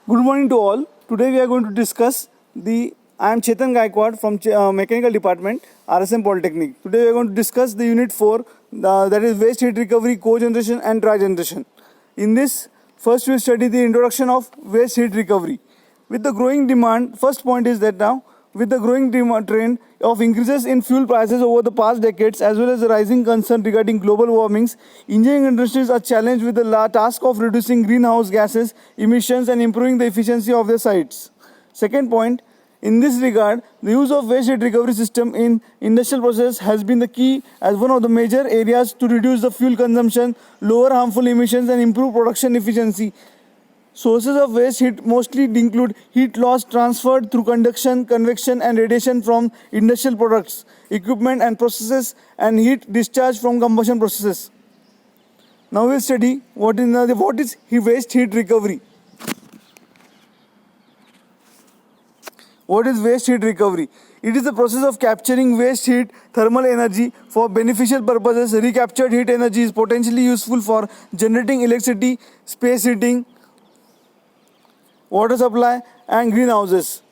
Good morning to all. Today we are going to discuss I am Chetan Gaikwad from Mechanical Department, RSM Polytechnic. Today we are going to discuss the Unit 4, that is Waste Heat Recovery, Cogeneration and Trigeneration. In this, first we will study the introduction of waste heat recovery. With the growing demand, first point is that now, with the growing demand trend of increases in fuel prices over the past decades, as well as the rising concern regarding global warmings, engineering industries are challenged with the task of reducing greenhouse gases emissions and improving the efficiency of their sites. Second point, in this regard, the use of waste heat recovery system in industrial process has been the key as one of the major areas to reduce the fuel consumption, lower harmful emissions and improve production efficiency. Sources of waste heat mostly include heat loss transferred through conduction, convection and radiation from industrial products, equipment and processes, and heat discharge from combustion processes. Now we'll study what is waste heat recovery. What is waste heat recovery? It is the process of capturing waste heat, thermal energy for beneficial purposes. Recaptured heat energy is potentially useful for generating electricity, space heating, water supply and greenhouses.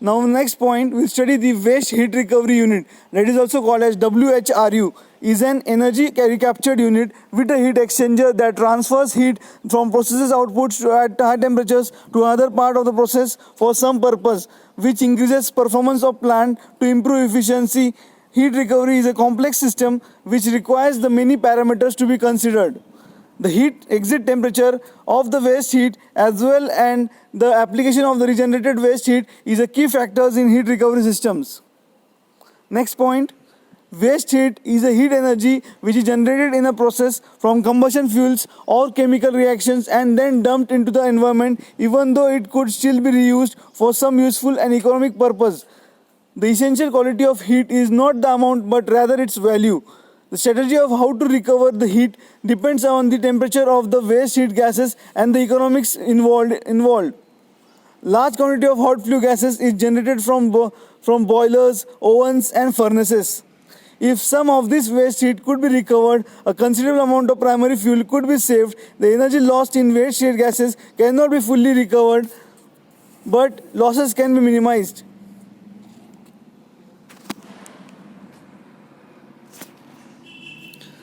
Now next point, we'll study the waste heat recovery unit, that is also called as WHRU, is an energy recaptured unit with a heat exchanger that transfers heat from processes outputs at high temperatures to another part of the process for some purpose, which increases performance of plant to improve efficiency. Heat recovery is a complex system which requires the many parameters to be considered. The heat exit temperature of the waste heat as well and the application of the regenerated waste heat is a key factors in heat recovery systems. Next point, waste heat is a heat energy which is generated in a process from combustion fuels or chemical reactions and then dumped into the environment, even though it could still be reused for some useful and economic purpose. The essential quality of heat is not the amount but rather its value. The strategy of how to recover the heat depends on the temperature of the waste heat gases and the economics involved. Large quantity of hot flue gases is generated from boilers, ovens and furnaces. If some of this waste heat could be recovered, a considerable amount of primary fuel could be saved. The energy lost in waste heat gases cannot be fully recovered, but losses can be minimized.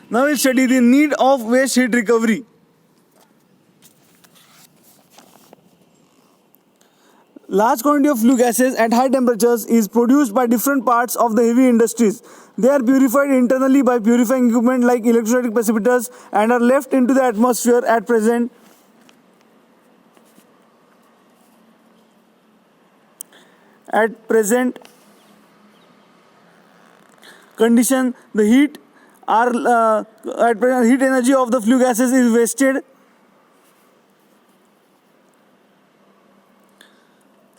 Now we'll study the need of waste heat recovery. Large quantity of flue gases at high temperatures is produced by different parts of the heavy industries. They are purified internally by purifying equipment like electrostatic precipitors and are left into the atmosphere at present. Condition, the heat heat energy of the flue gases is wasted.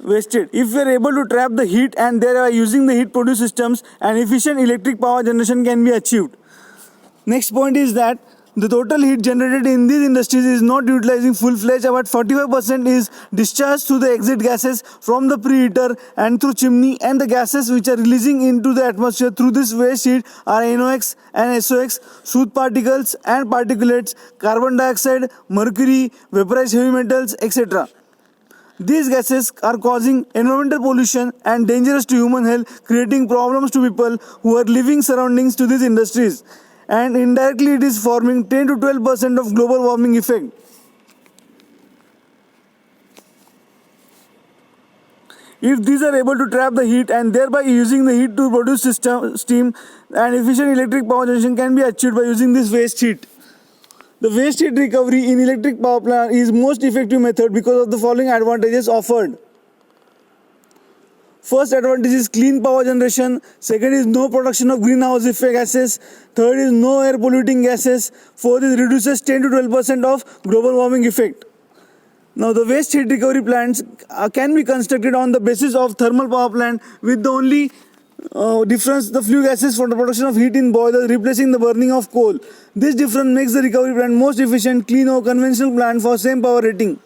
If we are able to trap the heat and thereby using the heat produced systems, and efficient electric power generation can be achieved. Next point is that the total heat generated in these industries is not utilizing full-fledged, about 45% is discharged through the exit gases from the preheater and through chimney, and the gases which are releasing into the atmosphere through this waste heat are NOx and SOx, soot particles and particulates, carbon dioxide, mercury, vaporized heavy metals, etc. These gases are causing environmental pollution and dangerous to human health, creating problems to people who are living surroundings to these industries. And indirectly it is forming 10 to 12% of global warming effect. If these are able to trap the heat and thereby using the heat to produce steam, and efficient electric power generation can be achieved by using this waste heat. The waste heat recovery in electric power plant is most effective method because of the following advantages offered. First advantage is clean power generation. Second is no production of greenhouse effect gases. Third is no air polluting gases. Fourth is reduces 10 to 12% of global warming effect. Now the waste heat recovery plants can be constructed on the basis of thermal power plant with the only difference the flue gases for the production of heat in boilers replacing the burning of coal. This difference makes the recovery plant most efficient, clean or conventional plant for same power rating.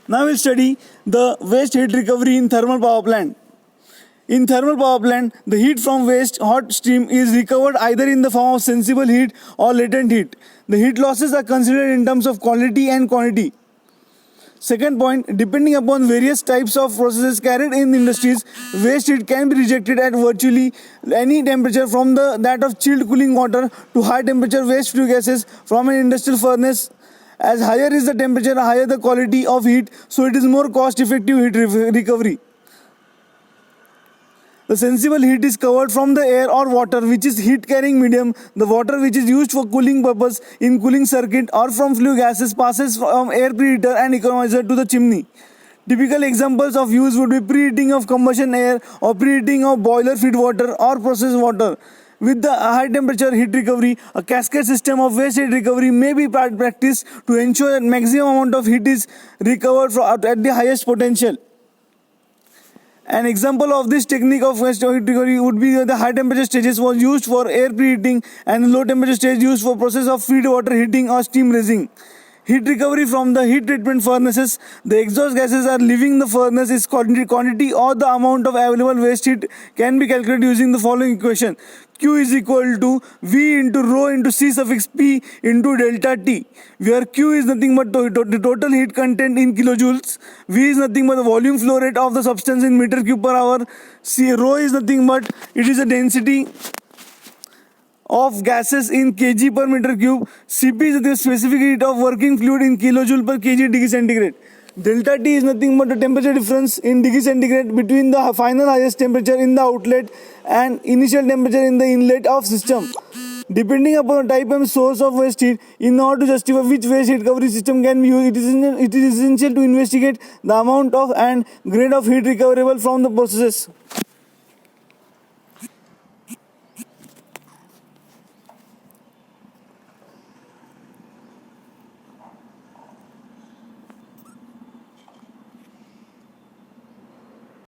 Now we'll study the waste heat recovery in thermal power plant. In thermal power plant, the heat from waste hot stream is recovered either in the form of sensible heat or latent heat. The heat losses are considered in terms of quality and quantity. Second point, depending upon various types of processes carried in industries, waste heat can be rejected at virtually any temperature from that of chilled cooling water to high temperature waste flue gases from an industrial furnace. As higher is the temperature, higher the quality of heat, so it is more cost effective heat recovery. The sensible heat is covered from the air or water, which is heat carrying medium. The water which is used for cooling purpose in cooling circuit or from flue gases passes from air preheater and economizer to the chimney. Typical examples of use would be preheating of combustion air or preheating of boiler feed water or process water. With the high temperature heat recovery, a cascade system of waste heat recovery may be practiced to ensure that maximum amount of heat is recovered at the highest potential. An example of this technique of waste heat recovery would be the high temperature stages was used for air preheating and low temperature stage used for process of feed water heating or steam raising. Heat recovery from the heat treatment furnaces, the exhaust gases are leaving the furnace is quantity or the amount of available waste heat can be calculated using the following equation. Q is equal to V into rho into C suffix P into delta T, where Q is nothing but the total heat content in kilojoules, V is nothing but the volume flow rate of the substance in meter cube per hour, C rho is nothing but it is the density of gases in kg per meter cube, Cp is the specific heat of working fluid in kilojoule per kg degree centigrade. Delta T is nothing but the temperature difference in degree centigrade between the final highest temperature in the outlet and initial temperature in the inlet of system. Depending upon the type and source of waste heat, in order to justify which waste heat recovery system can be used, it is essential to investigate the amount of and grade of heat recoverable from the processes.